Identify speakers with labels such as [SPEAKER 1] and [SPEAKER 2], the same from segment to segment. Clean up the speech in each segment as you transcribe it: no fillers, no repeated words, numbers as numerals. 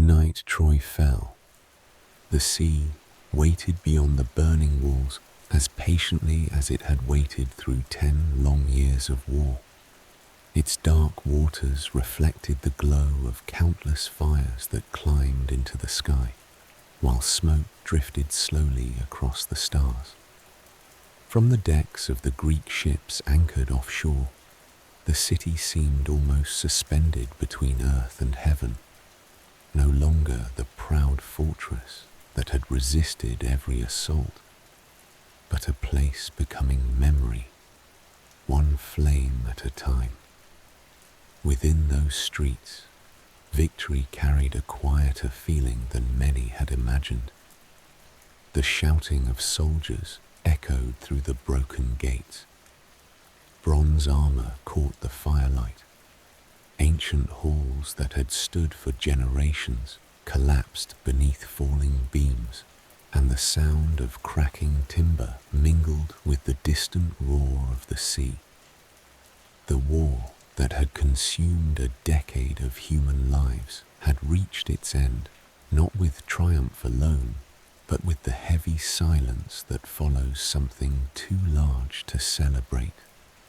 [SPEAKER 1] night Troy fell, the sea waited beyond the burning walls as patiently as it had waited through 10 long years of war. Its dark waters reflected the glow of countless fires that climbed into the sky, while smoke drifted slowly across the stars. From the decks of the Greek ships anchored offshore, the city seemed almost suspended between earth and heaven, no longer the proud fortress that had resisted every assault, but a place becoming memory, one flame at a time. Within those streets, victory carried a quieter feeling than many had imagined. The shouting of soldiers echoed through the broken gates. Bronze armor caught the firelight. Ancient halls that had stood for generations collapsed beneath falling beams, and the sound of cracking timber mingled with the distant roar of the sea. The war that had consumed a decade of human lives had reached its end, not with triumph alone, but with the heavy silence that follows something too large to celebrate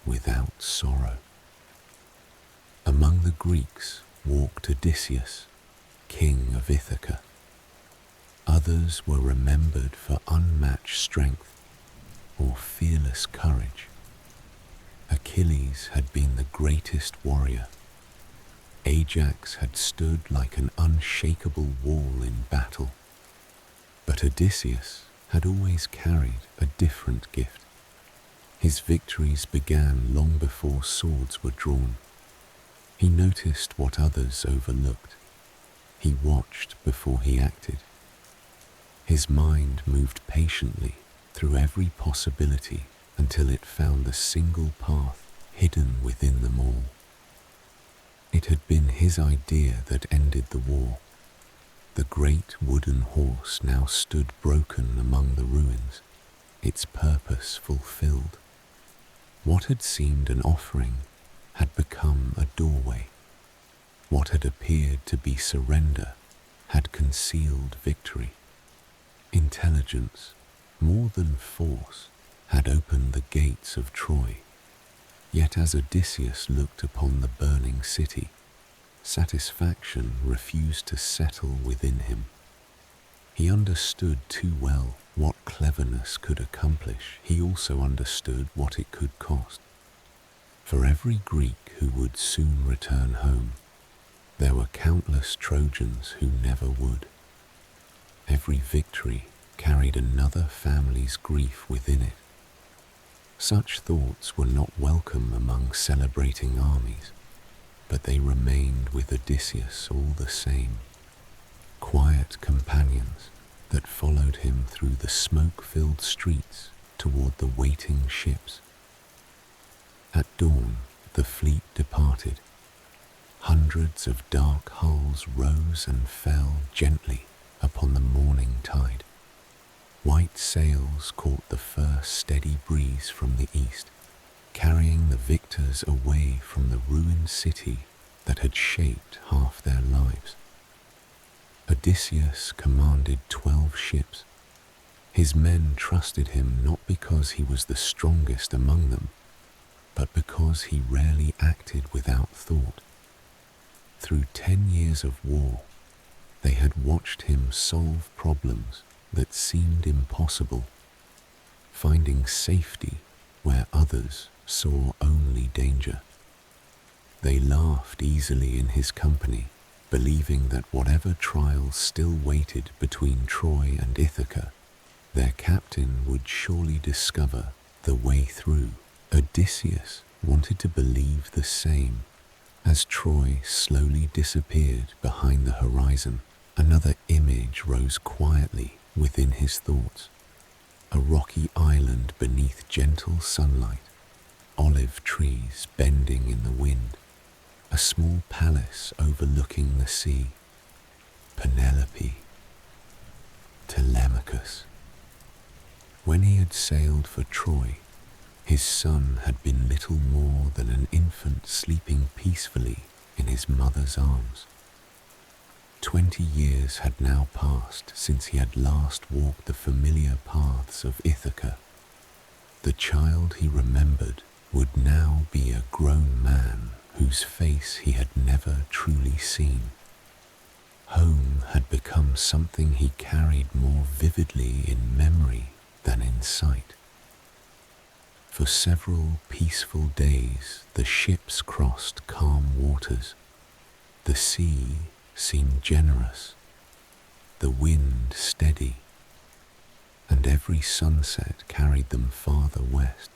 [SPEAKER 1] without sorrow. Among the Greeks walked Odysseus, king of Ithaca. Others were remembered for unmatched strength or fearless courage. Achilles had been the greatest warrior. Ajax had stood like an unshakable wall in battle. But Odysseus had always carried a different gift. His victories began long before swords were drawn. He noticed what others overlooked. He watched before he acted. His mind moved patiently through every possibility until it found the single path hidden within them all. It had been his idea that ended the war. The great wooden horse now stood broken among the ruins, its purpose fulfilled. What had seemed an offering had become a doorway. What had appeared to be surrender had concealed victory. Intelligence, more than force, had opened the gates of Troy. Yet as Odysseus looked upon the burning city, satisfaction refused to settle within him. He understood too well what cleverness could accomplish. He also understood what it could cost. For every Greek who would soon return home, there were countless Trojans who never would. Every victory carried another family's grief within it. Such thoughts were not welcome among celebrating armies, but they remained with Odysseus all the same, quiet companions that followed him through the smoke-filled streets toward the waiting ships. At dawn, the fleet departed. Hundreds of dark hulls rose and fell gently upon the morning tide. White sails caught the first steady breeze from the east, carrying the victors away from the ruined city that had shaped half their lives. Odysseus commanded 12 ships. His men trusted him not because he was the strongest among them, but because he rarely acted without thought. Through 10 years of war, they had watched him solve problems that seemed impossible, finding safety where others saw only danger. They laughed easily in his company, believing that whatever trials still waited between Troy and Ithaca, their captain would surely discover the way through. Odysseus wanted to believe the same. As Troy slowly disappeared behind the horizon, another image rose quietly within his thoughts. A rocky island beneath gentle sunlight, olive trees bending in the wind, a small palace overlooking the sea. Penelope, Telemachus. When he had sailed for Troy, his son had been little more than an infant sleeping peacefully in his mother's arms. 20 years had now passed since he had last walked the familiar paths of Ithaca. The child he remembered would now be a grown man whose face he had never truly seen. Home had become something he carried more vividly in memory than in sight. For several peaceful days the ships crossed calm waters. The sea seemed generous, the wind steady, and every sunset carried them farther west.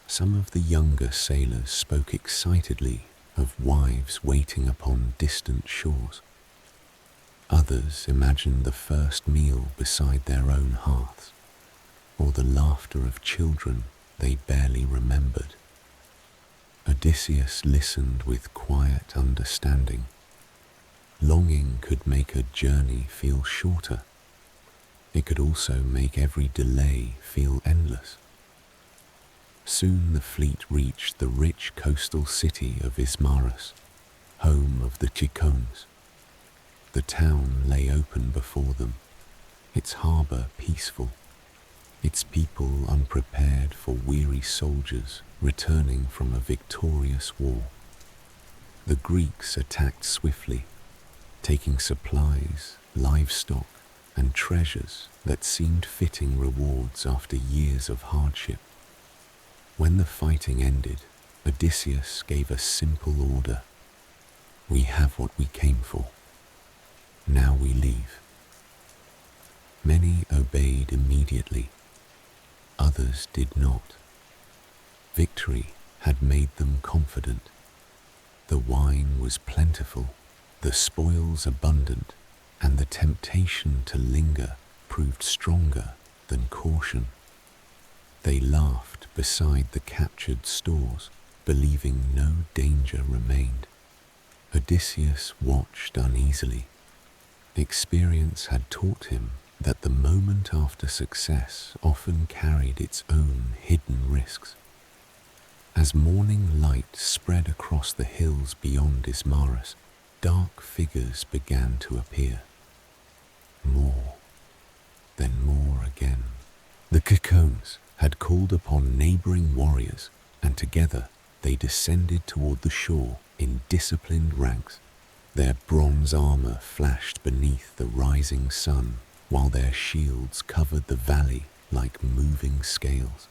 [SPEAKER 1] Some of the younger sailors spoke excitedly of wives waiting upon distant shores. Others imagined the first meal beside their own hearths, or the laughter of children they barely remembered. Odysseus listened with quiet understanding. Longing could make a journey feel shorter. It could also make every delay feel endless. Soon the fleet reached the rich coastal city of Ismarus, home of the Cicones. The town lay open before them, its harbour peaceful, its people unprepared for weary soldiers returning from a victorious war. The Greeks attacked swiftly, taking supplies, livestock, and treasures that seemed fitting rewards after years of hardship. When the fighting ended, Odysseus gave a simple order. "We have what we came for. Now we leave." Many obeyed immediately. Others did not. Victory had made them confident. The wine was plentiful, the spoils abundant, and the temptation to linger proved stronger than caution. They laughed beside the captured stores, believing no danger remained. Odysseus watched uneasily. Experience had taught him that the moment after success often carried its own hidden risks. As morning light spread across the hills beyond Ismarus, dark figures began to appear. More, then more again. The Cicones had called upon neighboring warriors, and together they descended toward the shore in disciplined ranks. Their bronze armor flashed beneath the rising sun, while their shields covered the valley like moving scales.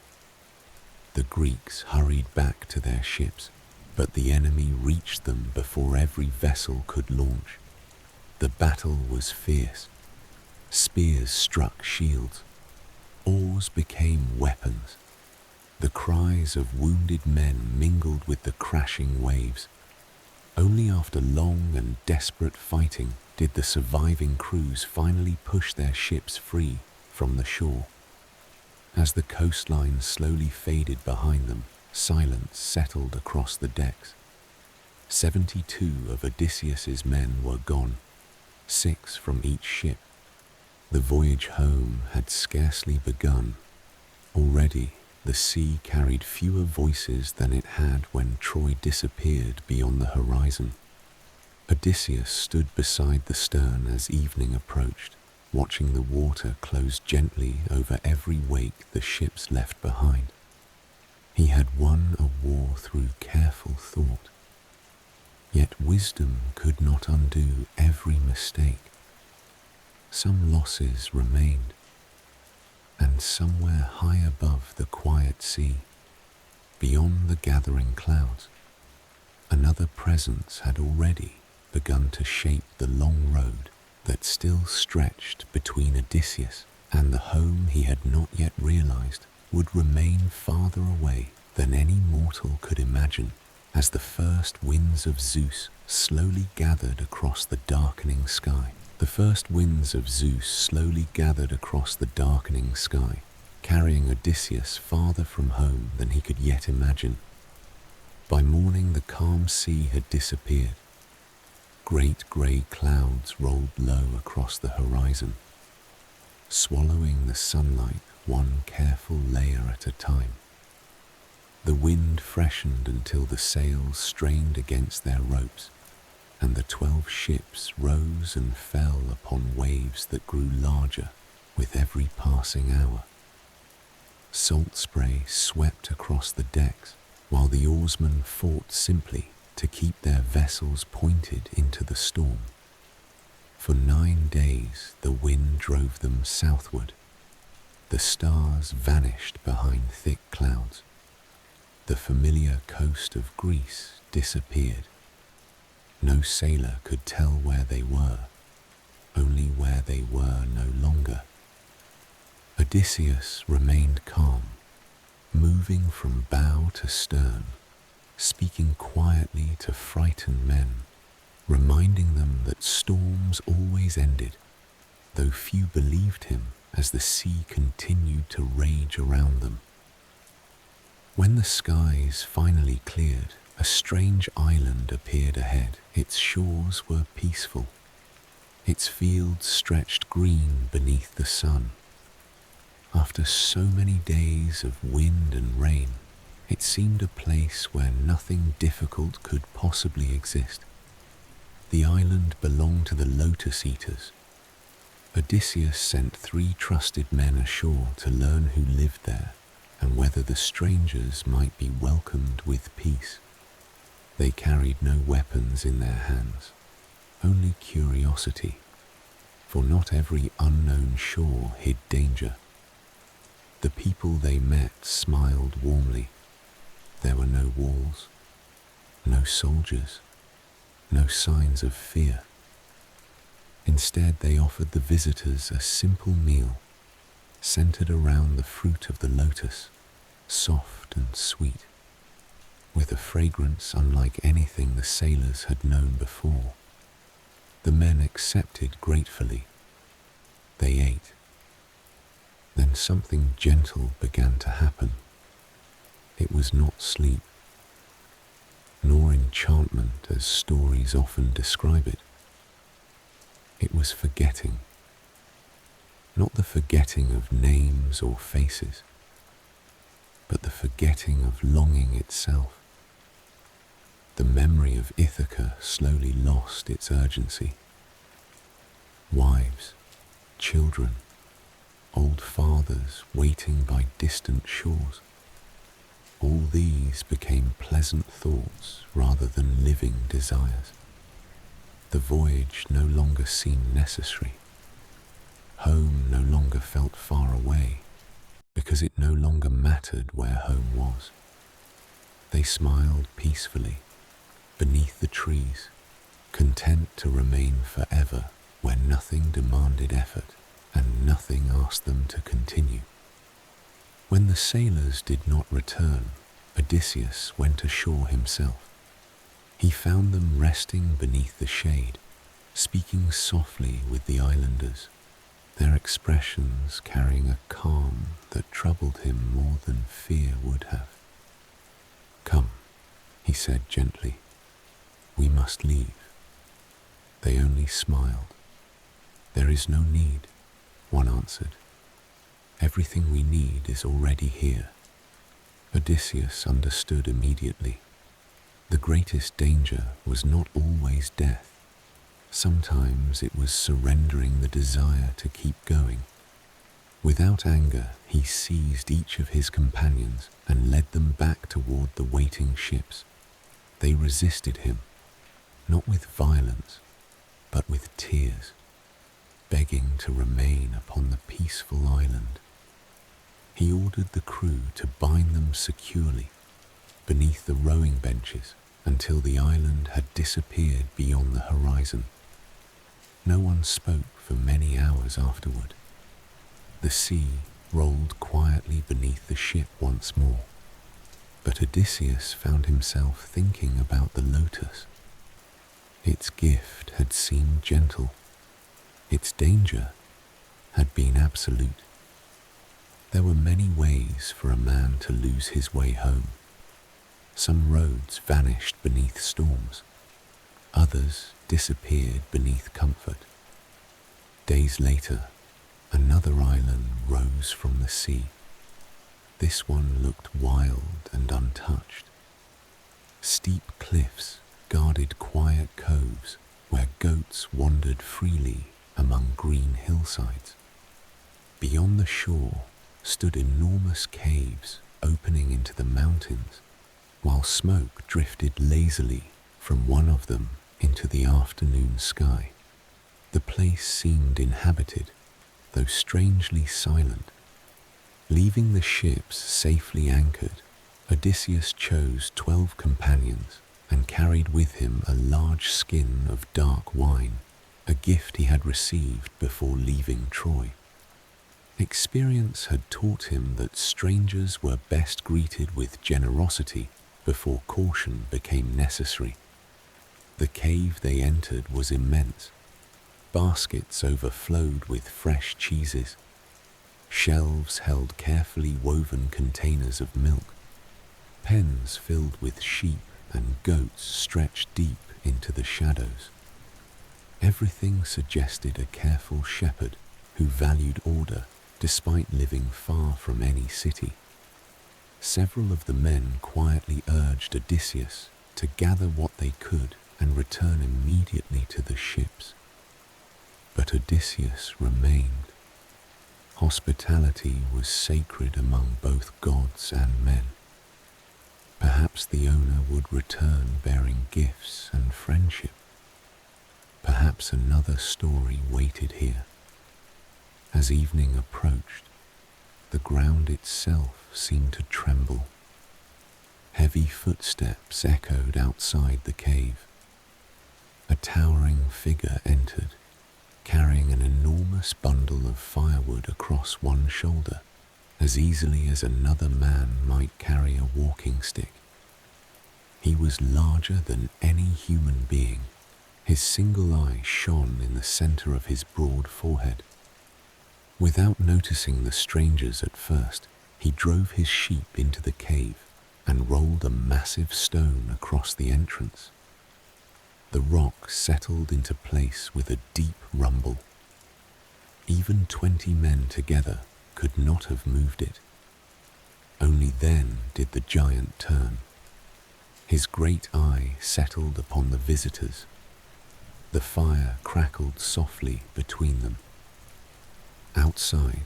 [SPEAKER 1] The Greeks hurried back to their ships, but the enemy reached them before every vessel could launch. The battle was fierce. Spears struck shields. Oars became weapons. The cries of wounded men mingled with the crashing waves. Only after long and desperate fighting did the surviving crews finally push their ships free from the shore. As the coastline slowly faded behind them, silence settled across the decks. 72 of Odysseus's men were gone, 6 from each ship. The voyage home had scarcely begun. Already, the sea carried fewer voices than it had when Troy disappeared beyond the horizon. Odysseus stood beside the stern as evening approached, watching the water close gently over every wake the ships left behind. He had won a war through careful thought. Yet wisdom could not undo every mistake. Some losses remained, and somewhere high above the quiet sea, beyond the gathering clouds, another presence had already begun to shape the long road that still stretched between Odysseus and the home he had not yet realized would remain farther away than any mortal could imagine. As the first winds of Zeus slowly gathered across the darkening sky. Carrying Odysseus farther from home than he could yet imagine. By morning the calm sea had disappeared. Great grey clouds rolled low across the horizon, swallowing the sunlight one careful layer at a time. The wind freshened until the sails strained against their ropes, and the 12 ships rose and fell upon waves that grew larger with every passing hour. Salt spray swept across the decks, while the oarsmen fought simply to keep their vessels pointed into the storm. For 9 days the wind drove them southward. The stars vanished behind thick clouds. The familiar coast of Greece disappeared. No sailor could tell where they were, only where they were no longer. Odysseus remained calm, moving from bow to stern, speaking quietly to frightened men, reminding them that storms always ended, though few believed him as the sea continued to rage around them. When the skies finally cleared, a strange island appeared ahead. Its shores were peaceful. Its fields stretched green beneath the sun. After so many days of wind and rain, it seemed a place where nothing difficult could possibly exist. The island belonged to the Lotus Eaters. Odysseus sent 3 trusted men ashore to learn who lived there and whether the strangers might be welcomed with peace. They carried no weapons in their hands, only curiosity, for not every unknown shore hid danger. The people they met smiled warmly. There were no walls, no soldiers, no signs of fear. Instead, they offered the visitors a simple meal, centered around the fruit of the lotus, soft and sweet, with a fragrance unlike anything the sailors had known before. The men accepted gratefully. They ate. Then something gentle began to happen. It was not sleep, nor enchantment as stories often describe it. It was forgetting. Not the forgetting of names or faces, but the forgetting of longing itself. The memory of Ithaca slowly lost its urgency. Wives, children, old fathers waiting by distant shores. All these became pleasant thoughts rather than living desires. The voyage no longer seemed necessary. Home no longer felt far away, because it no longer mattered where home was. They smiled peacefully beneath the trees, content to remain forever where nothing demanded effort and nothing asked them to continue. When the sailors did not return, Odysseus went ashore himself. He found them resting beneath the shade, speaking softly with the islanders, their expressions carrying a calm that troubled him more than fear would have. "Come," he said gently, "we must leave." They only smiled. "There is no need," one answered. "Everything we need is already here." Odysseus understood immediately. The greatest danger was not always death. Sometimes it was surrendering the desire to keep going. Without anger, he seized each of his companions and led them back toward the waiting ships. They resisted him, not with violence, but with tears, begging to remain upon the peaceful island. He ordered the crew to bind them securely beneath the rowing benches until the island had disappeared beyond the horizon. No one spoke for many hours afterward. The sea rolled quietly beneath the ship once more, but Odysseus found himself thinking about the lotus. Its gift had seemed gentle. Its danger had been absolute. There were many ways for a man to lose his way home. Some roads vanished beneath storms. Others disappeared beneath comfort. Days later, another island rose from the sea. This one looked wild and untouched. Steep cliffs guarded quiet coves where goats wandered freely among green hillsides. Beyond the shore stood enormous caves opening into the mountains, while smoke drifted lazily from one of them into the afternoon sky. The place seemed inhabited, though strangely silent. Leaving the ships safely anchored, Odysseus chose 12 companions and carried with him a large skin of dark wine, a gift he had received before leaving Troy. Experience had taught him that strangers were best greeted with generosity before caution became necessary. The cave they entered was immense. Baskets overflowed with fresh cheeses. Shelves held carefully woven containers of milk. Pens filled with sheep and goats stretched deep into the shadows. Everything suggested a careful shepherd who valued order despite living far from any city. Several of the men quietly urged Odysseus to gather what they could and return immediately to the ships. But Odysseus remained. Hospitality was sacred among both gods and men. Perhaps the owner would return bearing gifts and friendship. Perhaps another story waited here. As evening approached, the ground itself seemed to tremble. Heavy footsteps echoed outside the cave. A towering figure entered, carrying an enormous bundle of firewood across one shoulder, as easily as another man might carry a walking stick. He was larger than any human being. His single eye shone in the center of his broad forehead. Without noticing the strangers at first, he drove his sheep into the cave and rolled a massive stone across the entrance. The rock settled into place with a deep rumble. Even 20 men together could not have moved it. Only then did the giant turn. His great eye settled upon the visitors. The fire crackled softly between them. Outside,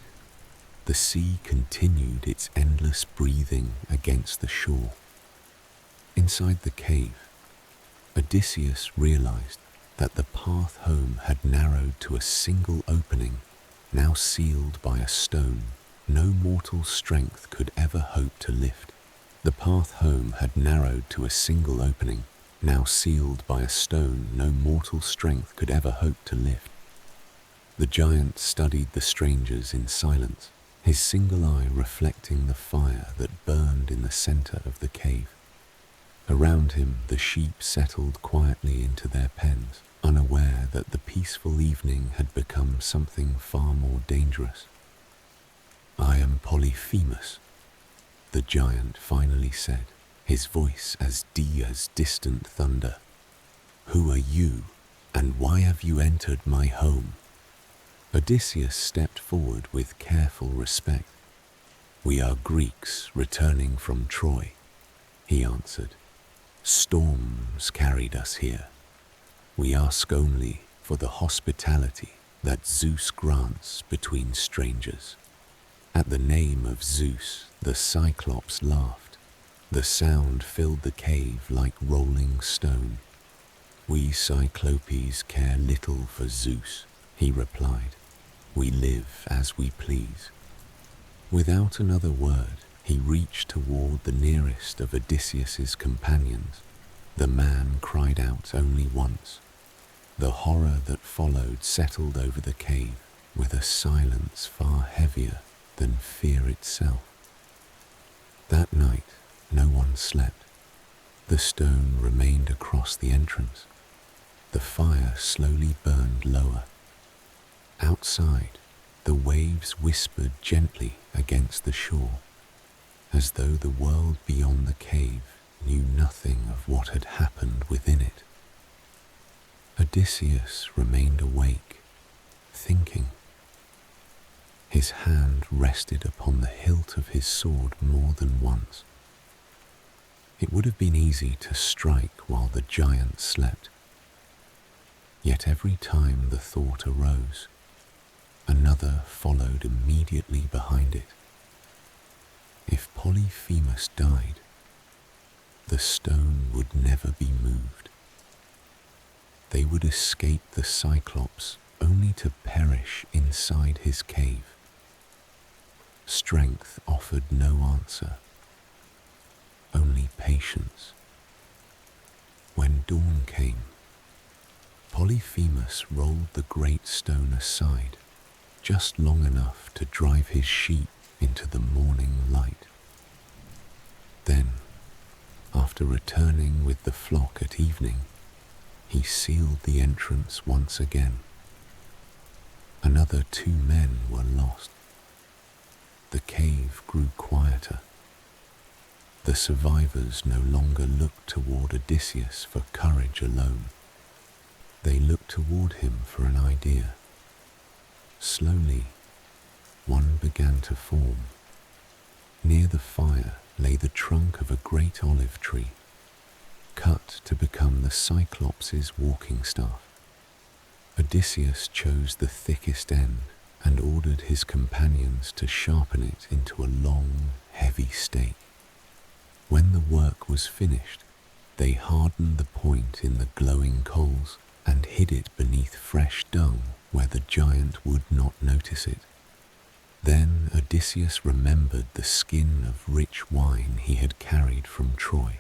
[SPEAKER 1] the sea continued its endless breathing against the shore. Inside the cave, Odysseus realized that the path home had narrowed to a single opening, now sealed by a stone no mortal strength could ever hope to lift. The path home had narrowed to a single opening, now sealed by a stone no mortal strength could ever hope to lift. The giant studied the strangers in silence, his single eye reflecting the fire that burned in the center of the cave. Around him, the sheep settled quietly into their pens, unaware that the peaceful evening had become something far more dangerous. "I am Polyphemus," the giant finally said, his voice as distant thunder. "Who are you, and why have you entered my home?" Odysseus stepped forward with careful respect. "We are Greeks returning from Troy," he answered. "Storms carried us here. We ask only for the hospitality that Zeus grants between strangers." At the name of Zeus, the Cyclops laughed. The sound filled the cave like rolling stone. "We Cyclopes care little for Zeus," he replied. "We live as we please." Without another word, he reached toward the nearest of Odysseus's companions. The man cried out only once. The horror that followed settled over the cave with a silence far heavier than fear itself. That night, no one slept. The stone remained across the entrance. The fire slowly burned lower. Outside, the waves whispered gently against the shore, as though the world beyond the cave knew nothing of what had happened within it. Odysseus remained awake, thinking. His hand rested upon the hilt of his sword more than once. It would have been easy to strike while the giant slept. Yet every time the thought arose, another followed immediately behind it. If Polyphemus died, the stone would never be moved. They would escape the Cyclops only to perish inside his cave. Strength offered no answer, only patience. When dawn came, Polyphemus rolled the great stone aside, just long enough to drive his sheep into the morning light. Then, after returning with the flock at evening, he sealed the entrance once again. Another 2 men were lost. The cave grew quieter. The survivors no longer looked toward Odysseus for courage alone. They looked toward him for an idea. Slowly, one began to form. Near the fire lay the trunk of a great olive tree, cut to become the Cyclops' walking staff. Odysseus chose the thickest end and ordered his companions to sharpen it into a long, heavy stake. When the work was finished, they hardened the point in the glowing coals and hid it beneath fresh dung where the giant would not notice it. Then Odysseus remembered the skin of rich wine he had carried from Troy.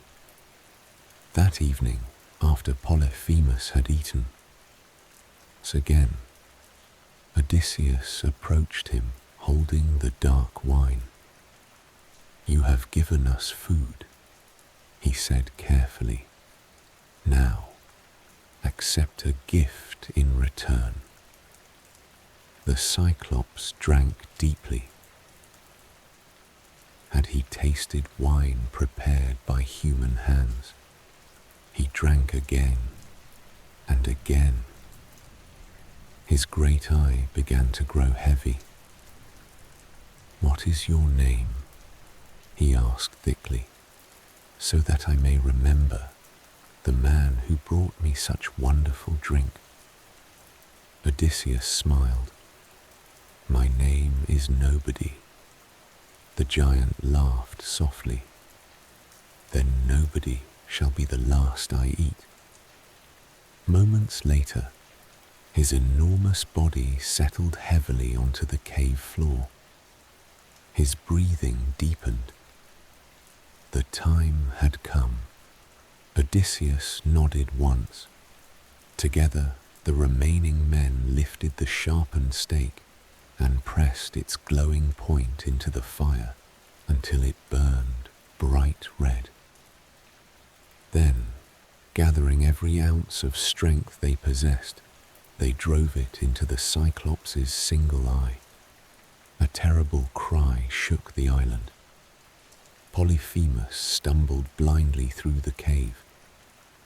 [SPEAKER 1] That evening, after Polyphemus had eaten, again, Odysseus approached him holding the dark wine. "You have given us food," he said carefully. "Now, accept a gift in return." The Cyclops drank deeply. Had he tasted wine prepared by human hands? He drank again and again. His great eye began to grow heavy. "What is your name?" he asked thickly, "so that I may remember the man who brought me such wonderful drink." Odysseus smiled. "My name is Nobody." The giant laughed softly. "Then nobody shall be the last I eat." Moments later, his enormous body settled heavily onto the cave floor. His breathing deepened. The time had come. Odysseus nodded once. Together, the remaining men lifted the sharpened stake and pressed its glowing point into the fire until it burned bright red. Then, gathering every ounce of strength they possessed, they drove it into the Cyclops' single eye. A terrible cry shook the island. Polyphemus stumbled blindly through the cave,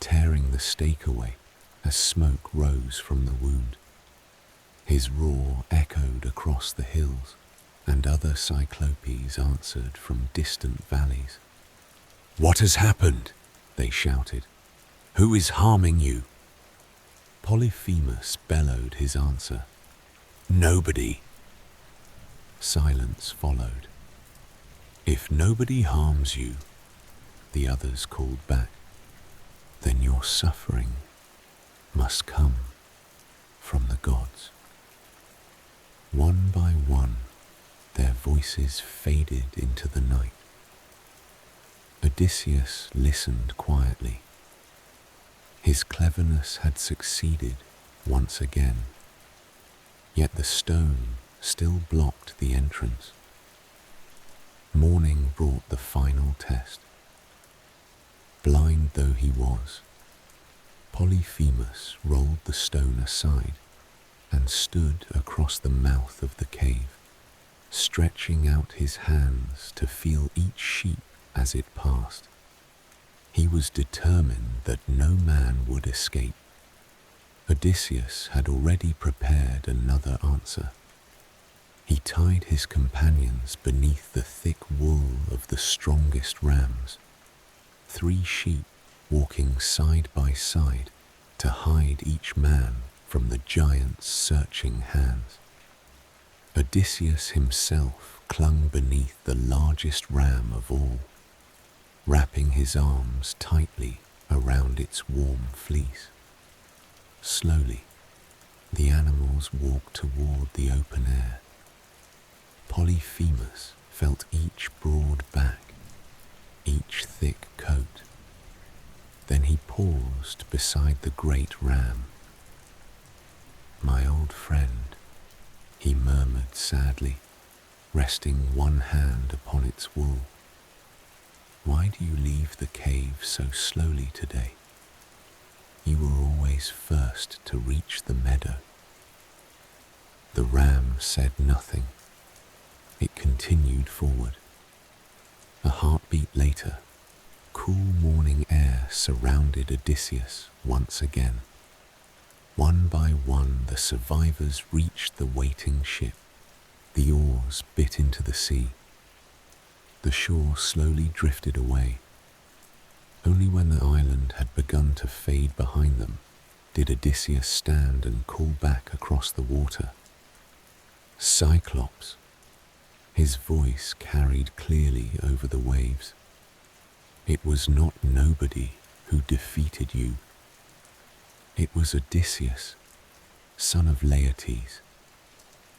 [SPEAKER 1] tearing the stake away as smoke rose from the wound. His roar echoed across the hills, and other Cyclopes answered from distant valleys. "What has happened?" they shouted. "Who is harming you?" Polyphemus bellowed his answer. "Nobody." Silence followed. "If nobody harms you," the others called back, "then your suffering must come from the gods." One by one, their voices faded into the night. Odysseus listened quietly. His cleverness had succeeded once again, yet the stone still blocked the entrance. Morning brought the final test. Blind though he was, Polyphemus rolled the stone aside and stood across the mouth of the cave, stretching out his hands to feel each sheep as it passed. He was determined that no man would escape. Odysseus had already prepared another answer. He tied his companions beneath the thick wool of the strongest rams. 3 sheep walking side by side to hide each man from the giant's searching hands. Odysseus himself clung beneath the largest ram of all, wrapping his arms tightly around its warm fleece. Slowly, the animals walked toward the open air. Polyphemus felt each broad back, each thick coat. Then he paused beside the great ram. "My old friend," he murmured sadly, resting one hand upon its wool. "Why do you leave the cave so slowly today? You were always first to reach the meadow." The ram said nothing. It continued forward. A heartbeat later, cool morning air surrounded Odysseus once again. One by one, the survivors reached the waiting ship. The oars bit into the sea. The shore slowly drifted away. Only when the island had begun to fade behind them did Odysseus stand and call back across the water. "Cyclops!" His voice carried clearly over the waves. "It was not nobody who defeated you. It was Odysseus, son of Laertes,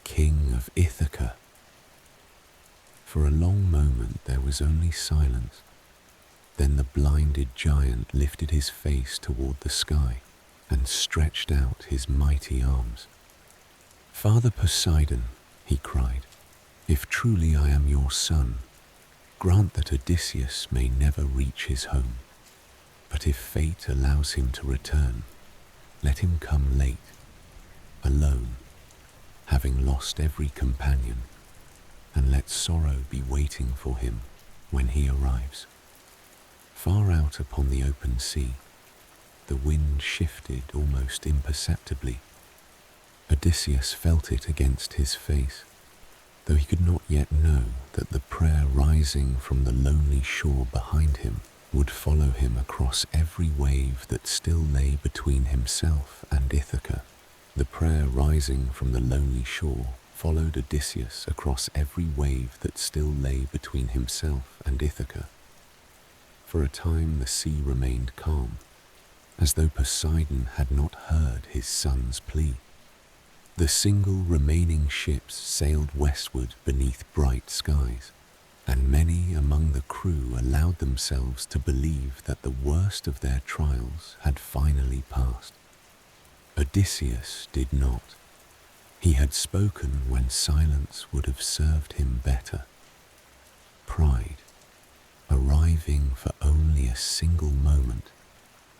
[SPEAKER 1] king of Ithaca." For a long moment there was only silence. Then the blinded giant lifted his face toward the sky and stretched out his mighty arms. "Father Poseidon," he cried, "if truly I am your son, grant that Odysseus may never reach his home. But if fate allows him to return, let him come late, alone, having lost every companion, and let sorrow be waiting for him when he arrives." Far out upon the open sea, the wind shifted almost imperceptibly. Odysseus felt it against his face, though he could not yet know that the prayer rising from the lonely shore behind him would follow him across every wave that still lay between himself and Ithaca. The prayer rising from the lonely shore followed Odysseus across every wave that still lay between himself and Ithaca. For a time the sea remained calm, as though Poseidon had not heard his son's plea. The single remaining ships sailed westward beneath bright skies, and many among the crew allowed themselves to believe that the worst of their trials had finally passed. Odysseus did not. He had spoken when silence would have served him better. Pride, arriving for only a single moment,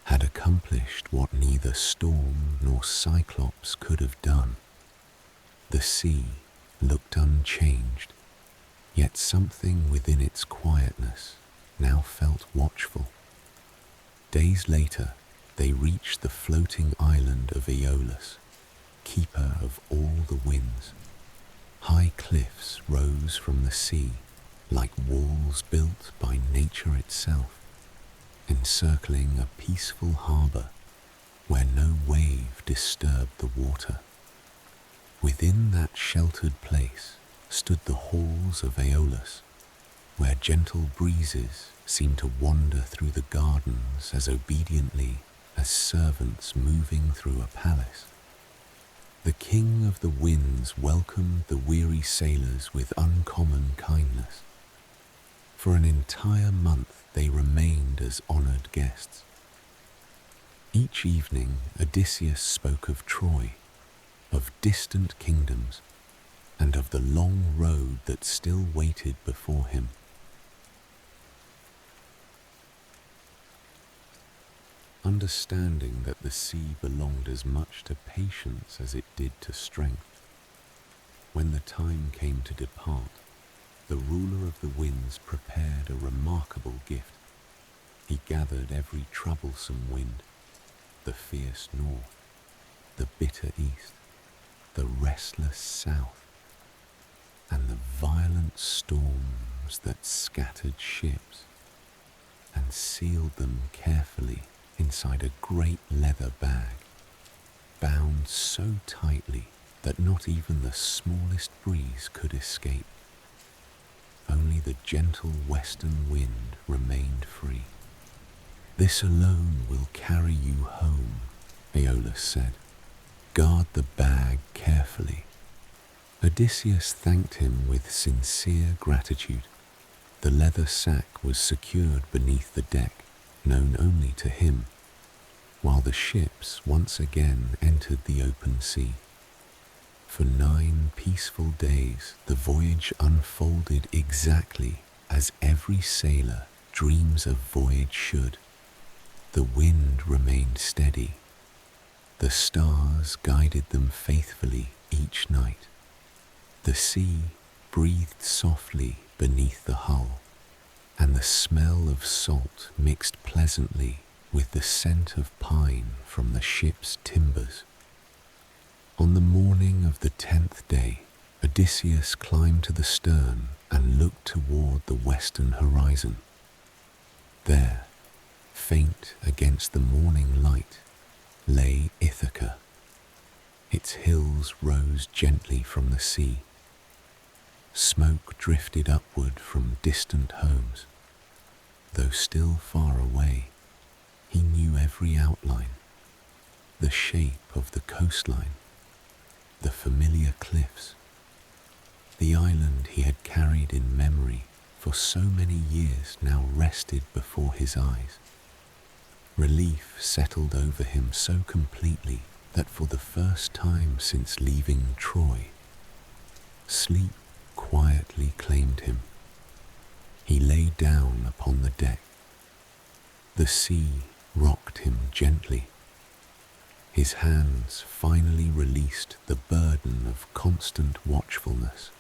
[SPEAKER 1] had accomplished what neither storm nor Cyclops could have done. The sea looked unchanged, yet something within its quietness now felt watchful. Days later, they reached the floating island of Aeolus, keeper of all the winds. High cliffs rose from the sea, like walls built by nature itself, encircling a peaceful harbor where no wave disturbed the water. Within that sheltered place stood the halls of Aeolus, where gentle breezes seemed to wander through the gardens as obediently as servants moving through a palace. The king of the winds welcomed the weary sailors with uncommon kindness. For an entire month they remained as honored guests. Each evening Odysseus spoke of Troy, of distant kingdoms, and of the long road that still waited before him. Understanding that the sea belonged as much to patience as it did to strength, when the time came to depart, the ruler of the winds prepared a remarkable gift. He gathered every troublesome wind, the fierce north, the bitter east, the restless south, and the violent storms that scattered ships. and sealed them carefully inside a great leather bag, bound so tightly that not even the smallest breeze could escape. Only the gentle western wind remained free. "This alone will carry you home," Aeolus said. "Guard the bag carefully." Odysseus thanked him with sincere gratitude. The leather sack was secured beneath the deck, known only to him, while the ships once again entered the open sea. For 9 peaceful days, the voyage unfolded exactly as every sailor dreams a voyage should. The wind remained steady. The stars guided them faithfully each night. The sea breathed softly beneath the hull, and the smell of salt mixed pleasantly with the scent of pine from the ship's timbers. On the morning of the 10th day, Odysseus climbed to the stern and looked toward the western horizon. There, faint against the morning light, lay Ithaca. Its hills rose gently from the sea. Smoke drifted upward from distant homes. Though still far away, he knew every outline, the shape of the coastline, the familiar cliffs, the island he had carried in memory for so many years now rested before his eyes. Relief settled over him so completely that for the first time since leaving Troy, sleep quietly claimed him. He lay down upon the deck. The sea rocked him gently. His hands finally released the burden of constant watchfulness.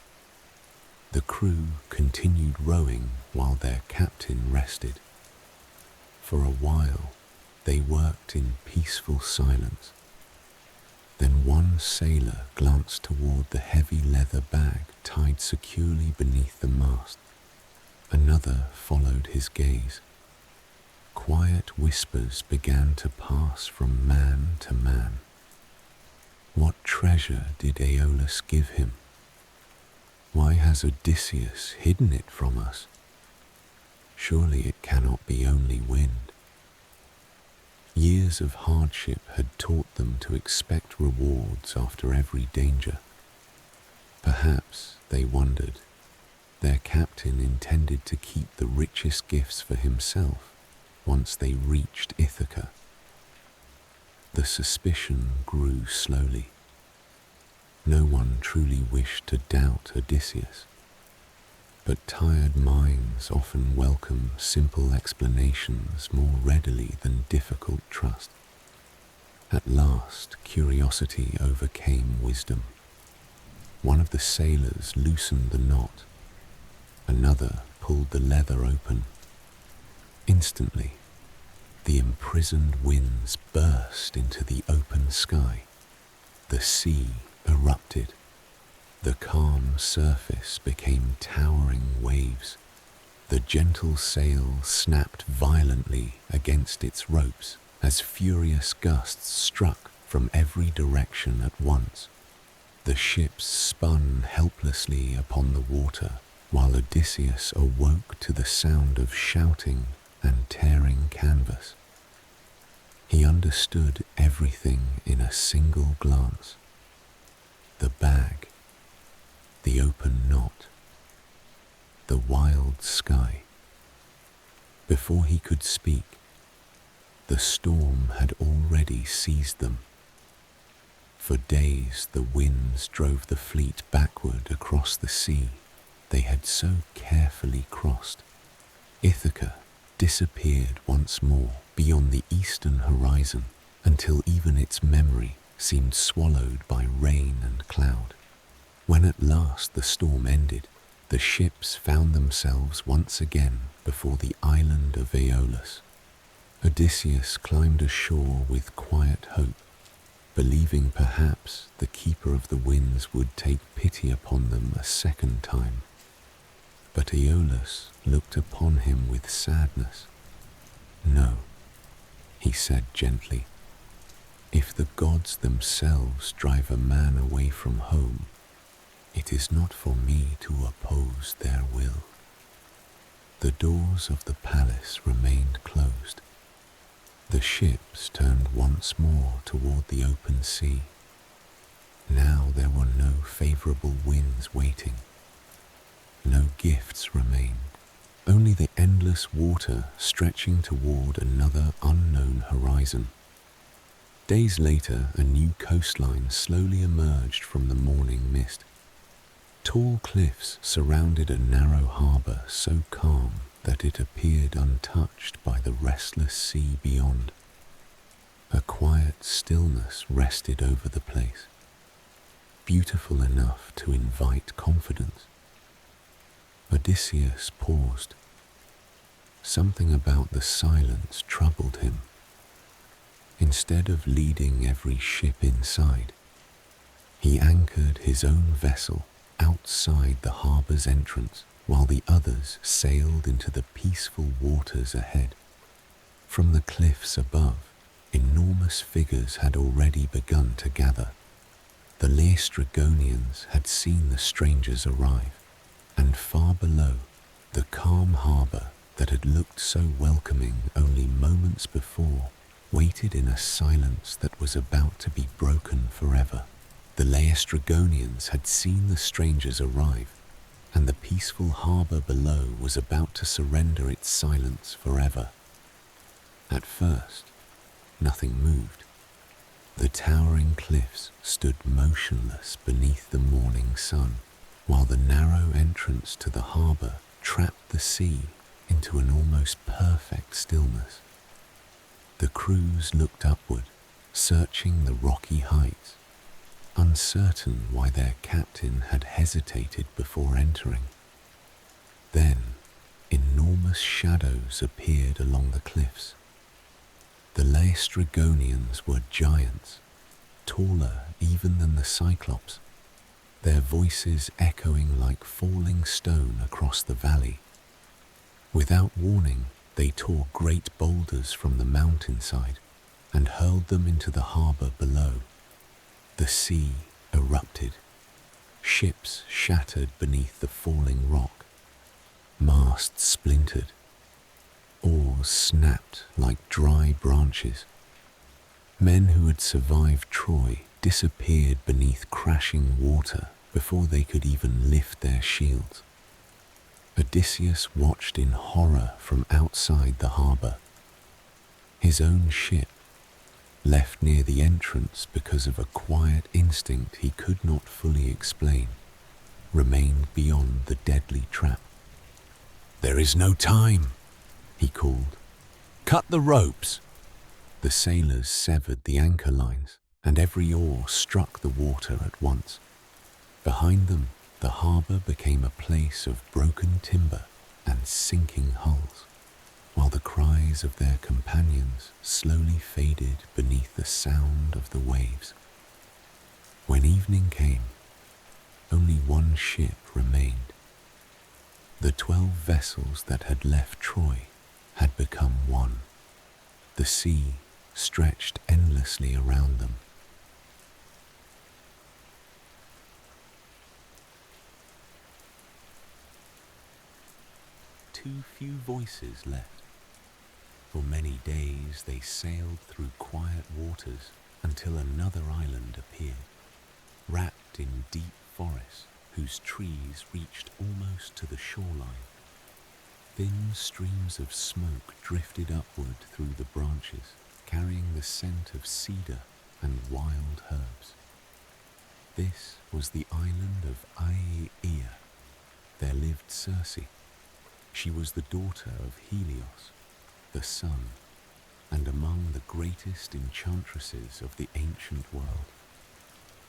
[SPEAKER 1] The crew continued rowing while their captain rested. For a while, they worked in peaceful silence. Then one sailor glanced toward the heavy leather bag tied securely beneath the mast. Another followed his gaze. Quiet whispers began to pass from man to man. What treasure did Aeolus give him? Why has Odysseus hidden it from us? Surely it cannot be only wind. Years of hardship had taught them to expect rewards after every danger. Perhaps, they wondered, their captain intended to keep the richest gifts for himself once they reached Ithaca. The suspicion grew slowly. No one truly wished to doubt Odysseus, but tired minds often welcome simple explanations more readily than difficult trust. At last, curiosity overcame wisdom. One of the sailors loosened the knot. Another pulled the leather open. Instantly, the imprisoned winds burst into the open sky. The sea erupted. The calm surface became towering waves. The gentle sail snapped violently against its ropes as furious gusts struck from every direction at once. The ships spun helplessly upon the water, while Odysseus awoke to the sound of shouting and tearing canvas. He understood everything in a single glance. The bag, the open knot, the wild sky. Before he could speak, the storm had already seized them. For days the winds drove the fleet backward across the sea they had so carefully crossed. Ithaca disappeared once more beyond the eastern horizon until even its memory seemed swallowed by rain and cloud. When at last the storm ended, the ships found themselves once again before the island of Aeolus. Odysseus climbed ashore with quiet hope, believing perhaps the keeper of the winds would take pity upon them a second time. But Aeolus looked upon him with sadness. No, he said gently. If the gods themselves drive a man away from home, it is not for me to oppose their will. The doors of the palace remained closed. The ships turned once more toward the open sea. Now there were no favorable winds waiting. No gifts remained, only the endless water stretching toward another unknown horizon. Days later, a new coastline slowly emerged from the morning mist. Tall cliffs surrounded a narrow harbor so calm that it appeared untouched by the restless sea beyond. A quiet stillness rested over the place, beautiful enough to invite confidence. Odysseus paused. Something about the silence troubled him. Instead of leading every ship inside, he anchored his own vessel outside the harbor's entrance while the others sailed into the peaceful waters ahead. From the cliffs above, enormous figures had already begun to gather. The Laestrygonians had seen the strangers arrive, and far below, the calm harbor that had looked so welcoming only moments before waited in a silence that was about to be broken forever. The Laestrygonians had seen the strangers arrive, and the peaceful harbor below was about to surrender its silence forever. At first, nothing moved. The towering cliffs stood motionless beneath the morning sun, while the narrow entrance to the harbor trapped the sea into an almost perfect stillness. The crews looked upward, searching the rocky heights, uncertain why their captain had hesitated before entering. Then, enormous shadows appeared along the cliffs. The Laestrygonians were giants, taller even than the Cyclops, their voices echoing like falling stone across the valley. Without warning, they tore great boulders from the mountainside and hurled them into the harbor below. The sea erupted. Ships shattered beneath the falling rock. Masts splintered. Oars snapped like dry branches. Men who had survived Troy disappeared beneath crashing water before they could even lift their shields. Odysseus watched in horror from outside the harbor. His own ship, left near the entrance because of a quiet instinct he could not fully explain, remained beyond the deadly trap. "There is no time," he called. "Cut the ropes!" The sailors severed the anchor lines, and every oar struck the water at once. Behind them, the harbor became a place of broken timber and sinking hulls, while the cries of their companions slowly faded beneath the sound of the waves. When evening came, only one ship remained. The 12 vessels that had left Troy had become one. The sea stretched endlessly around them. Too few voices left. For many days they sailed through quiet waters until another island appeared, wrapped in deep forests whose trees reached almost to the shoreline. Thin streams of smoke drifted upward through the branches, carrying the scent of cedar and wild herbs. This was the island of Aeolus. There lived Circe. She was the daughter of Helios, the sun, and among the greatest enchantresses of the ancient world.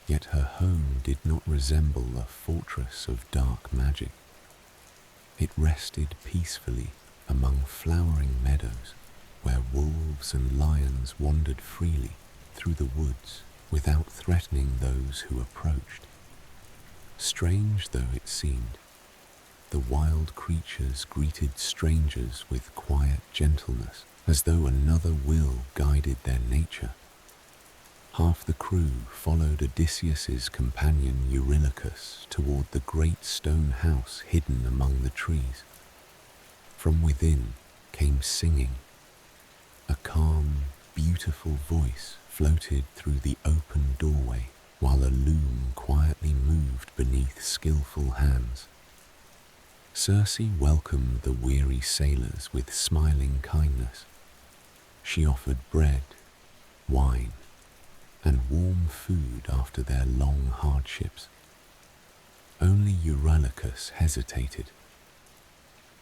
[SPEAKER 1] Yet her home did not resemble a fortress of dark magic. It rested peacefully among flowering meadows where wolves and lions wandered freely through the woods without threatening those who approached. Strange though it seemed, the wild creatures greeted strangers with quiet gentleness as though another will guided their nature. Half the crew followed Odysseus's companion Eurylochus toward the great stone house hidden among the trees. From within came singing. A calm, beautiful voice floated through the open doorway, while a loom quietly moved beneath skillful hands. Circe welcomed the weary sailors with smiling kindness. She offered bread, wine, and warm food after their long hardships. Only Eurylochus hesitated.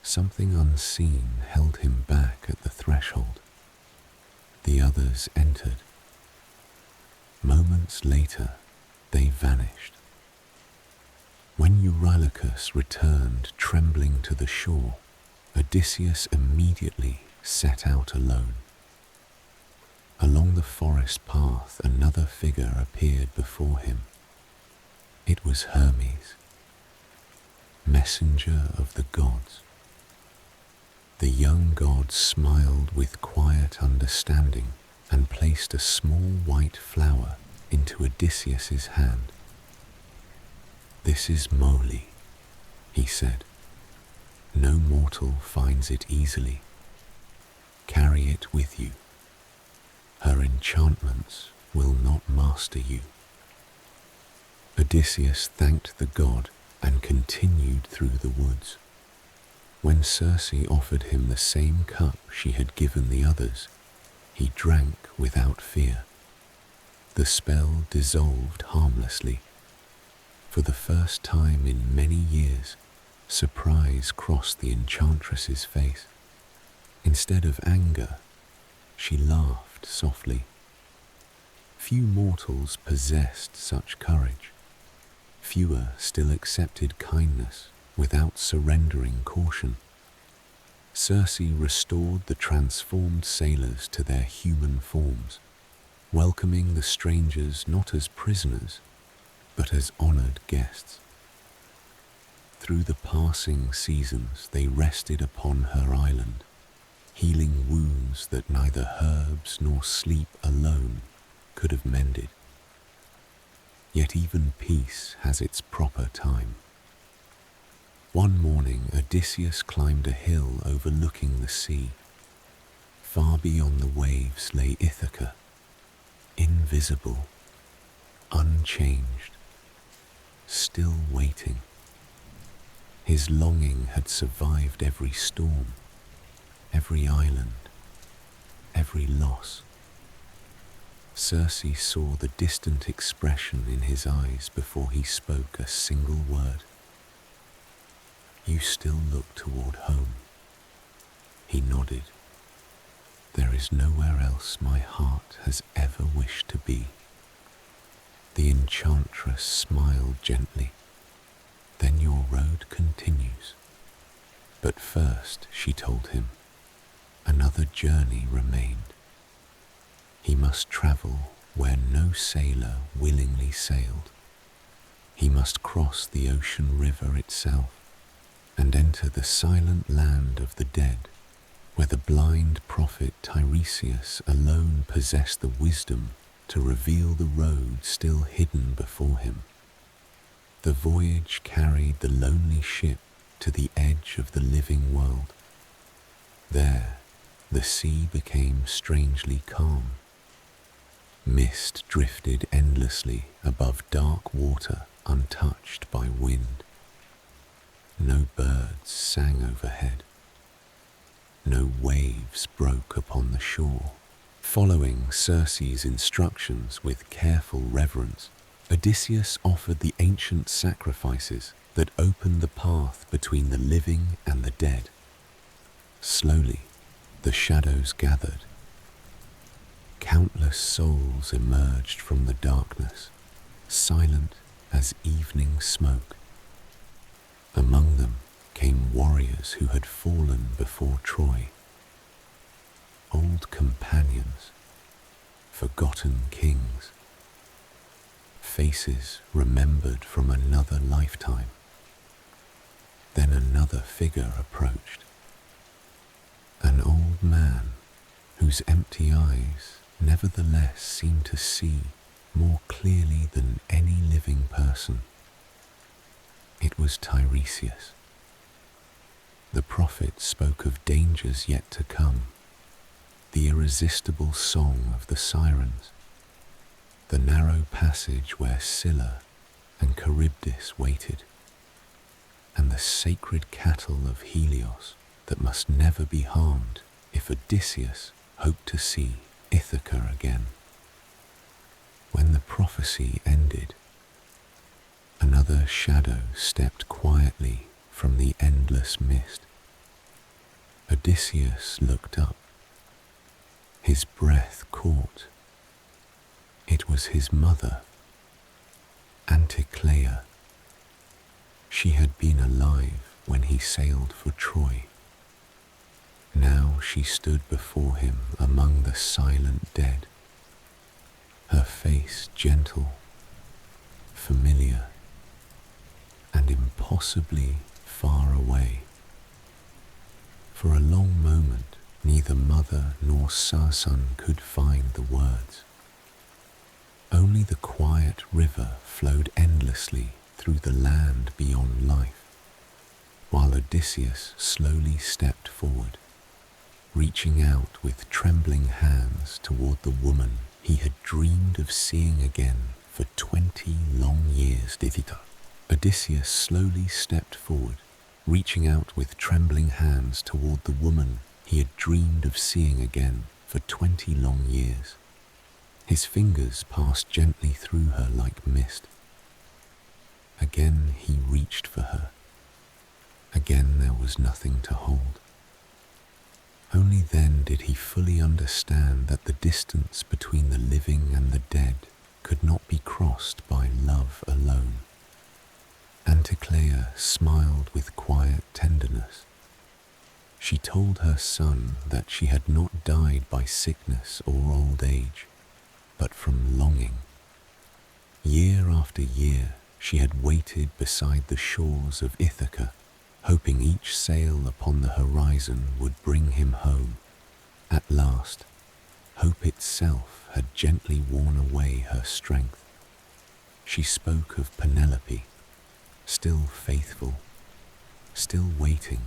[SPEAKER 1] Something unseen held him back at the threshold. The others entered. Moments later, they vanished. When Eurylochus returned trembling to the shore, Odysseus immediately set out alone. Along the forest path, another figure appeared before him. It was Hermes, messenger of the gods. The young god smiled with quiet understanding and placed a small white flower into Odysseus's hand. "This is moly," he said. "No mortal finds it easily. Carry it with you. Her enchantments will not master you." Odysseus thanked the god and continued through the woods. When Circe offered him the same cup she had given the others, he drank without fear. The spell dissolved harmlessly. For the first time in many years, surprise crossed the enchantress's face. Instead of anger, she laughed softly. Few mortals possessed such courage. Fewer still accepted kindness without surrendering caution. Circe restored the transformed sailors to their human forms, welcoming the strangers not as prisoners, but as honored guests. Through the passing seasons, they rested upon her island, healing wounds that neither herbs nor sleep alone could have mended. Yet even peace has its proper time. One morning, Odysseus climbed a hill overlooking the sea. Far beyond the waves lay Ithaca, invisible, unchanged, still waiting. His longing had survived every storm, every island, every loss. Circe saw the distant expression in his eyes before he spoke a single word. "You still look toward home." He nodded. "There is nowhere else my heart has ever wished to be." The enchantress smiled gently. "Then your road continues." But first, she told him, another journey remained. He must travel where no sailor willingly sailed. He must cross the ocean river itself and enter the silent land of the dead, where the blind prophet Tiresias alone possessed the wisdom to reveal the road still hidden before him. The voyage carried the lonely ship to the edge of the living world. There, the sea became strangely calm. Mist drifted endlessly above dark water untouched by wind. No birds sang overhead. No waves broke upon the shore. Following Circe's instructions with careful reverence, Odysseus offered the ancient sacrifices that opened the path between the living and the dead. Slowly, the shadows gathered. Countless souls emerged from the darkness, silent as evening smoke. Among them came warriors who had fallen before Troy, old companions, forgotten kings, faces remembered from another lifetime. Then another figure approached, an old man whose empty eyes nevertheless seemed to see more clearly than any living person. It was Tiresias. The prophet spoke of dangers yet to come, the irresistible song of the Sirens, the narrow passage where Scylla and Charybdis waited, and the sacred cattle of Helios that must never be harmed if Odysseus hoped to see Ithaca again. When the prophecy ended, another shadow stepped quietly from the endless mist. Odysseus looked up. His breath caught. It was his mother, Anticlea. She had been alive when he sailed for Troy. Now she stood before him among the silent dead, her face gentle, familiar, and impossibly far away. For a long moment, neither mother nor son could find the words. Only the quiet river flowed endlessly through the land beyond life, while Odysseus slowly stepped forward, reaching out with trembling hands toward the woman he had dreamed of seeing again for 20 long years. Odysseus slowly stepped forward, reaching out with trembling hands toward the woman he had dreamed of seeing again for 20 long years. His fingers passed gently through her like mist. Again he reached for her. Again there was nothing to hold. Only then did he fully understand that the distance between the living and the dead could not be crossed by love alone. Anticlea smiled with quiet tenderness. She told her son that she had not died by sickness or old age, but from longing. Year after year, she had waited beside the shores of Ithaca, hoping each sail upon the horizon would bring him home. At last, hope itself had gently worn away her strength. She spoke of Penelope, still faithful, still waiting.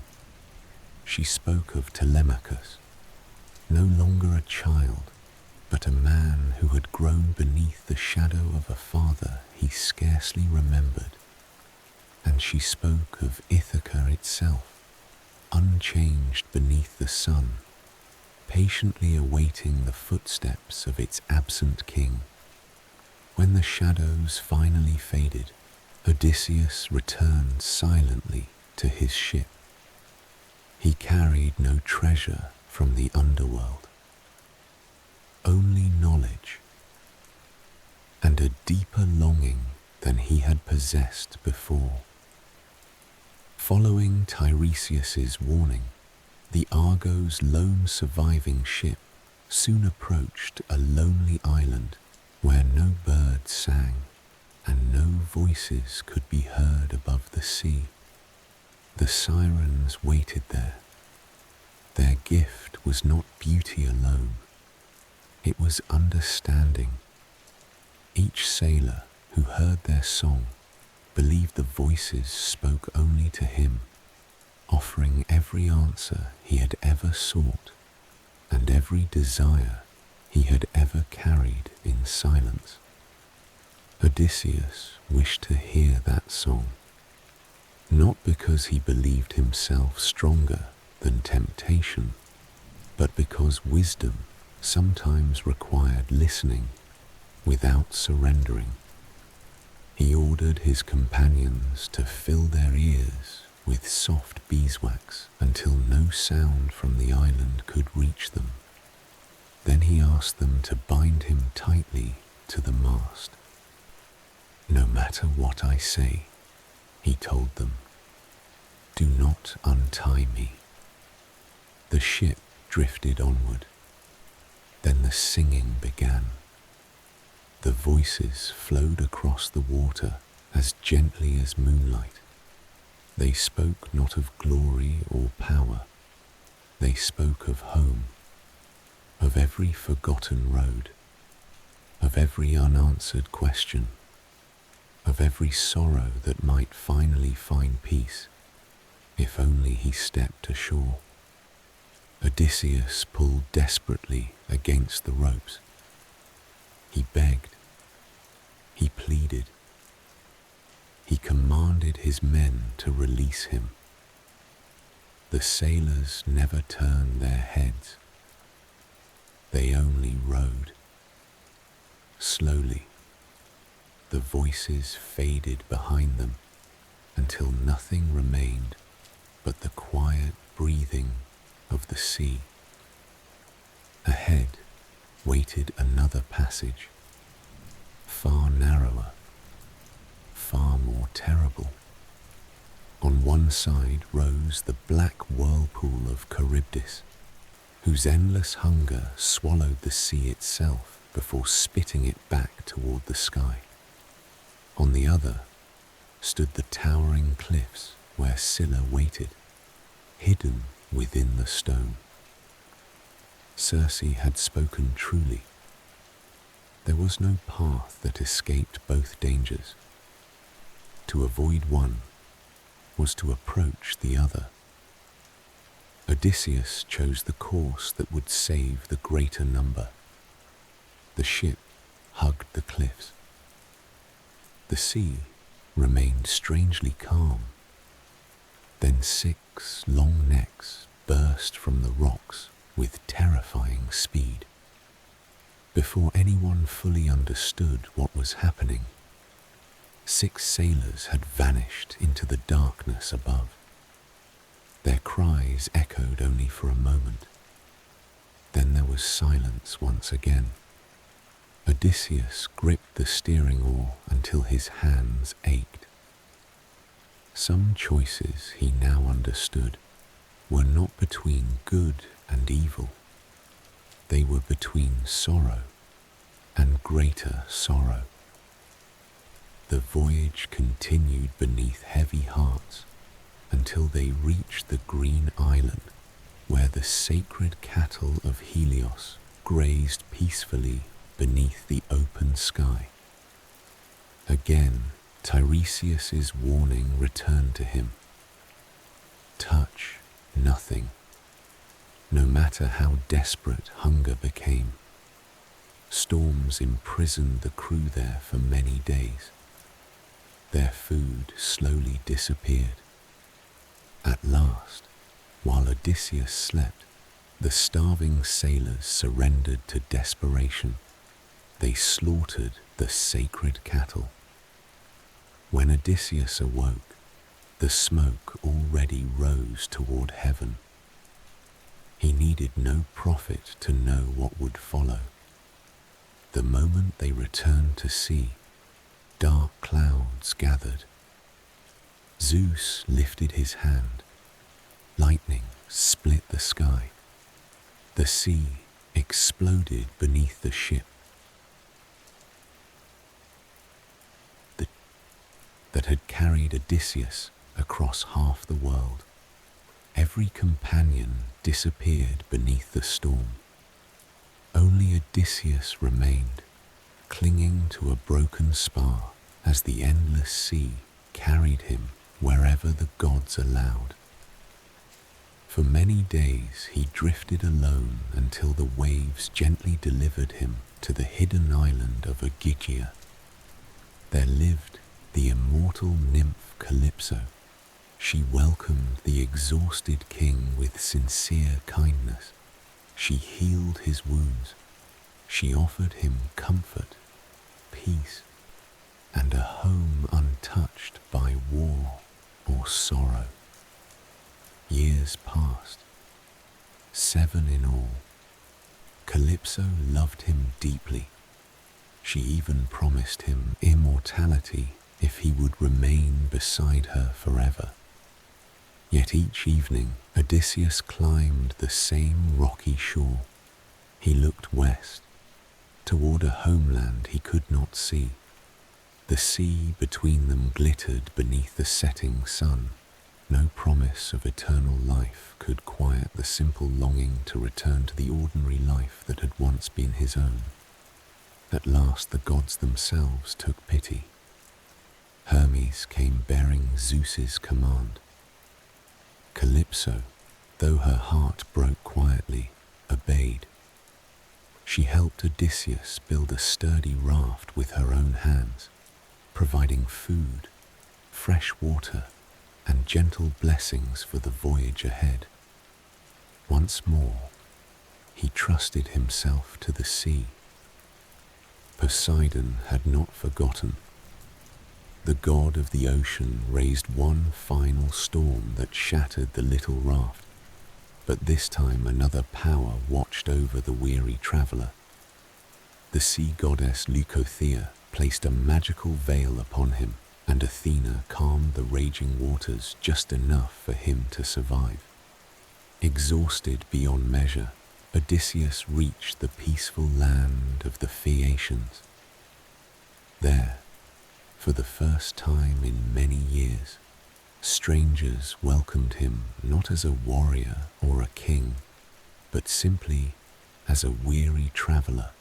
[SPEAKER 1] She spoke of Telemachus, no longer a child, but a man who had grown beneath the shadow of a father he scarcely remembered. And she spoke of Ithaca itself, unchanged beneath the sun, patiently awaiting the footsteps of its absent king. When the shadows finally faded, Odysseus returned silently to his ship. He carried no treasure from the underworld, only knowledge, and a deeper longing than he had possessed before. Following Tiresias's warning, the Argo's lone surviving ship soon approached a lonely island where no birds sang and no voices could be heard above the sea. The Sirens waited there. Their gift was not beauty alone, it was understanding. Each sailor who heard their song believed the voices spoke only to him, offering every answer he had ever sought and every desire he had ever carried in silence. Odysseus wished to hear that song, not because he believed himself stronger than temptation, but because wisdom sometimes required listening without surrendering. He ordered his companions to fill their ears with soft beeswax until no sound from the island could reach them. Then he asked them to bind him tightly to the mast. "No matter what I say," he told them, "do not untie me." The ship drifted onward. Then the singing began. The voices flowed across the water as gently as moonlight. They spoke not of glory or power. They spoke of home. of every forgotten road, of every unanswered question, of every sorrow that might finally find peace if only he stepped ashore. Odysseus pulled desperately against the ropes. He begged, he pleaded, he commanded his men to release him. The sailors never turned their heads. They only rowed. Slowly, the voices faded behind them until nothing remained but the quiet breathing of the sea. Ahead waited another passage, far narrower, far more terrible. On one side rose the black whirlpool of Charybdis, whose endless hunger swallowed the sea itself before spitting it back toward the sky. On the other stood the towering cliffs where Scylla waited, hidden within the stone. Circe had spoken truly. There was no path that escaped both dangers. To avoid one was to approach the other. Odysseus chose the course that would save the greater number. The ship hugged the cliffs. The sea remained strangely calm. Then 6 long necks burst from the rocks with terrifying speed. Before anyone fully understood what was happening, 6 sailors had vanished into the darkness above. Their cries echoed only for a moment. Then there was silence once again. Odysseus gripped the steering oar until his hands ached. Some choices, he now understood, were not between good and evil. They were between sorrow and greater sorrow. The voyage continued beneath heavy hearts until they reached the green island where the sacred cattle of Helios grazed peacefully beneath the open sky. Again, Tiresias's warning returned to him. Touch nothing, no matter how desperate hunger became. Storms imprisoned the crew there for many days. Their food slowly disappeared. At last, while Odysseus slept, the starving sailors surrendered to desperation. They slaughtered the sacred cattle. When Odysseus awoke, the smoke already rose toward heaven. He needed no prophet to know what would follow. The moment they returned to sea, dark clouds gathered. Zeus lifted his hand. Lightning split the sky. The sea exploded beneath the ship. That had carried Odysseus across half the world. Every companion disappeared beneath the storm. Only Odysseus remained, clinging to a broken spar as the endless sea carried him wherever the gods allowed. For many days he drifted alone until the waves gently delivered him to the hidden island of Ogygia. There lived the immortal nymph Calypso. She welcomed the exhausted king with sincere kindness. She healed his wounds. She offered him comfort, peace, and a home untouched by war or sorrow. Years passed, 7 in all. Calypso loved him deeply. She even promised him immortality if he would remain beside her forever. Yet each evening, Odysseus climbed the same rocky shore. He looked west, toward a homeland he could not see. The sea between them glittered beneath the setting sun. No promise of eternal life could quiet the simple longing to return to the ordinary life that had once been his own. At last the gods themselves took pity. Hermes came bearing Zeus's command. Calypso, though her heart broke quietly, obeyed. She helped Odysseus build a sturdy raft with her own hands, providing food, fresh water, and gentle blessings for the voyage ahead. Once more, he trusted himself to the sea. Poseidon had not forgotten. The god of the ocean raised one final storm that shattered the little raft, but this time another power watched over the weary traveler. The sea goddess Leucothea placed a magical veil upon him, and Athena calmed the raging waters just enough for him to survive. Exhausted beyond measure, Odysseus reached the peaceful land of the Phaeacians. There, for the first time in many years, strangers welcomed him not as a warrior or a king, but simply as a weary traveler.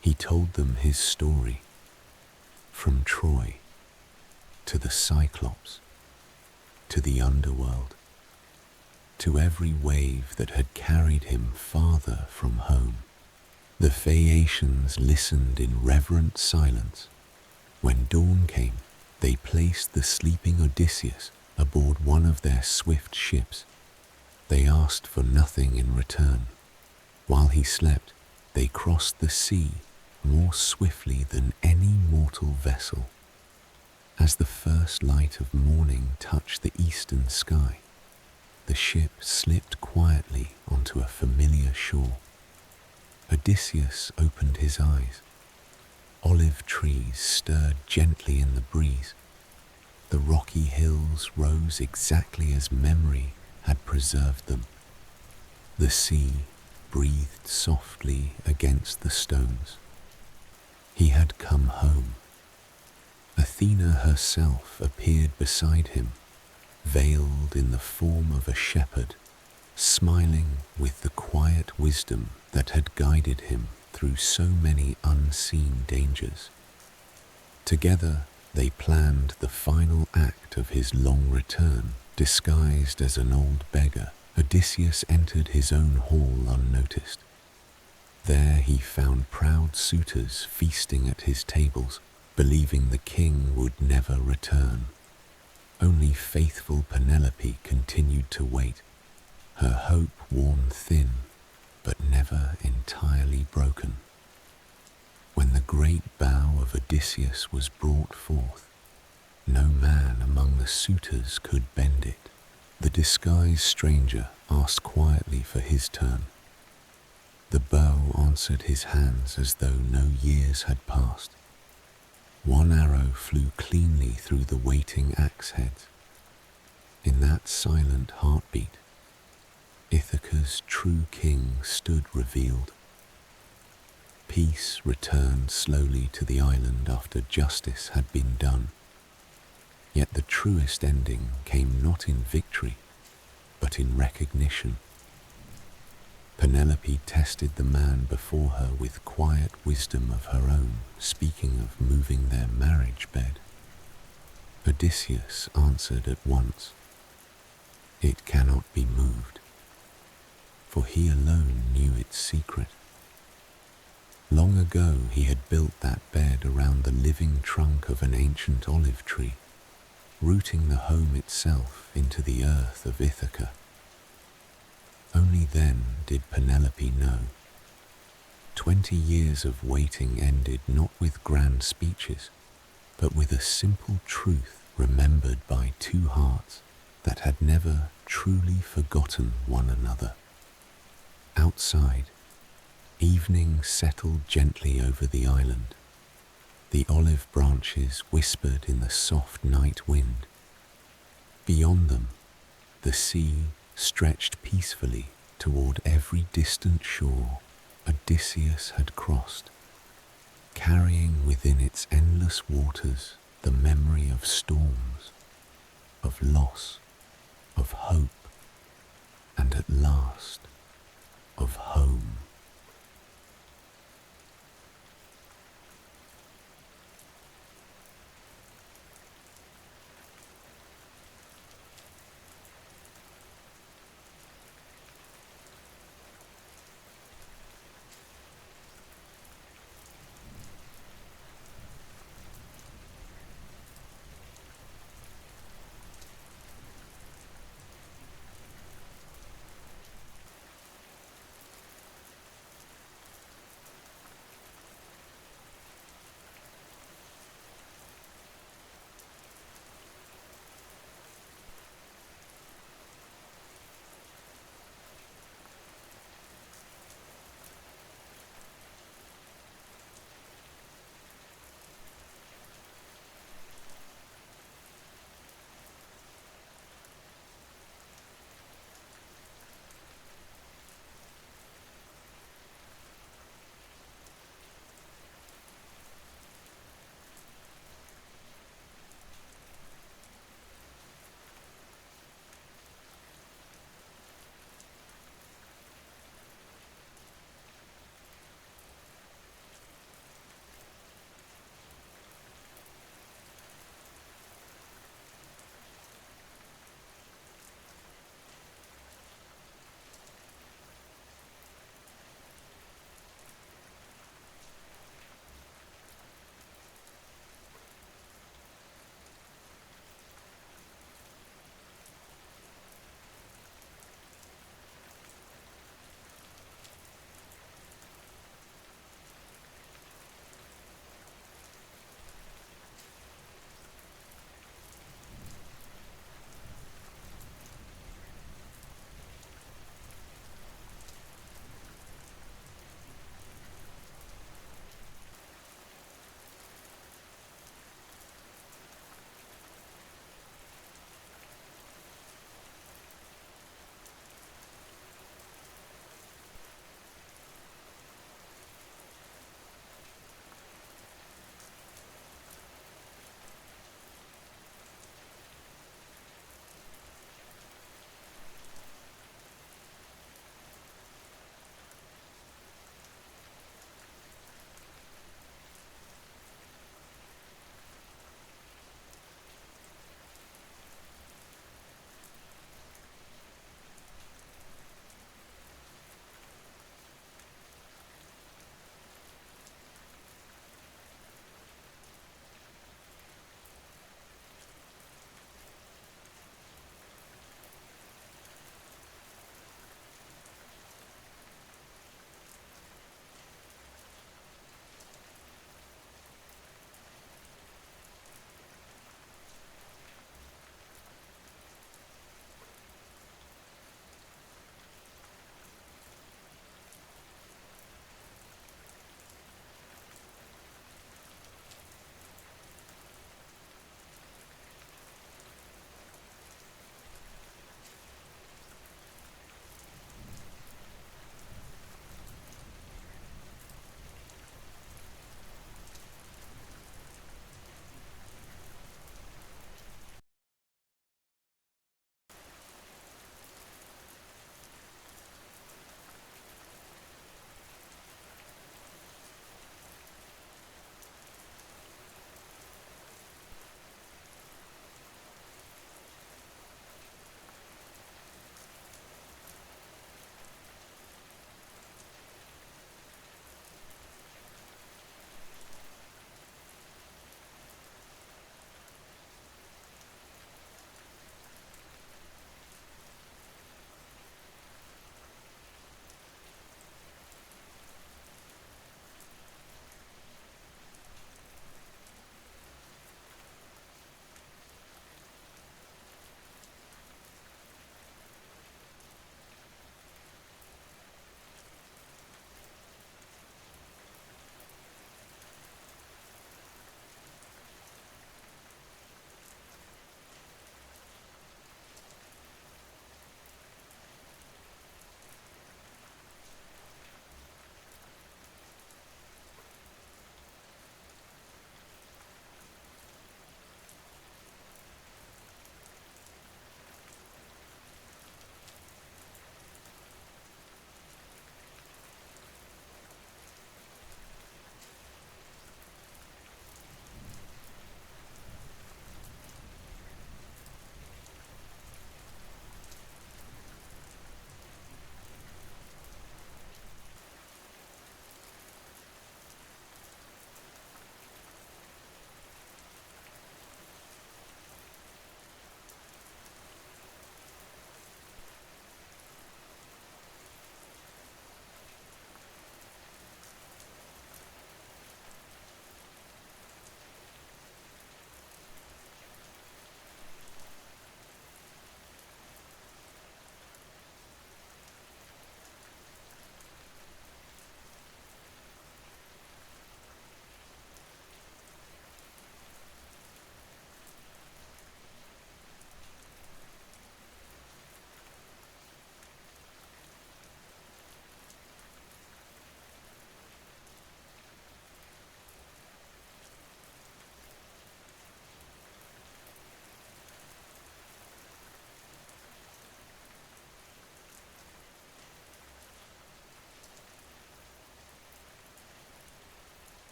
[SPEAKER 1] He told them his story, from Troy to the Cyclops, to the underworld, to every wave that had carried him farther from home. The Phaeacians listened in reverent silence. When dawn came, they placed the sleeping Odysseus aboard one of their swift ships. They asked for nothing in return. While he slept, they crossed the sea more swiftly than any mortal vessel. As the first light of morning touched the eastern sky, the ship slipped quietly onto a familiar shore. Odysseus opened his eyes. Olive trees stirred gently in the breeze. The rocky hills rose exactly as memory had preserved them. The sea breathed softly against the stones. He had come home. Athena herself appeared beside him, veiled in the form of a shepherd, smiling with the quiet wisdom that had guided him through so many unseen dangers. Together, they planned the final act of his long return. Disguised as an old beggar, Odysseus entered his own hall unnoticed. There he found proud suitors feasting at his tables, believing the king would never return. Only faithful Penelope continued to wait, her hope worn thin, but never entirely broken. When the great bow of Odysseus was brought forth, no man among the suitors could bend it. The disguised stranger asked quietly for his turn. The bow answered his hands as though no years had passed. One arrow flew cleanly through the waiting axe heads. In that silent heartbeat, Ithaca's true king stood revealed. Peace returned slowly to the island after justice had been done. Yet the truest ending came not in victory, but in recognition. Penelope tested the man before her with quiet wisdom of her own, speaking of moving their marriage bed. Odysseus answered at once, "It cannot be moved," for he alone knew its secret. Long ago he had built that bed around the living trunk of an ancient olive tree, rooting the home itself into the earth of Ithaca. Only then did Penelope know. 20 years of waiting ended not with grand speeches, but with a simple truth remembered by two hearts that had never truly forgotten one another. Outside, evening settled gently over the island. The olive branches whispered in the soft night wind. Beyond them, the sea stretched peacefully toward every distant shore Odysseus had crossed, carrying within its endless waters the memory of storms, of of loss, of hope, and at last, of home.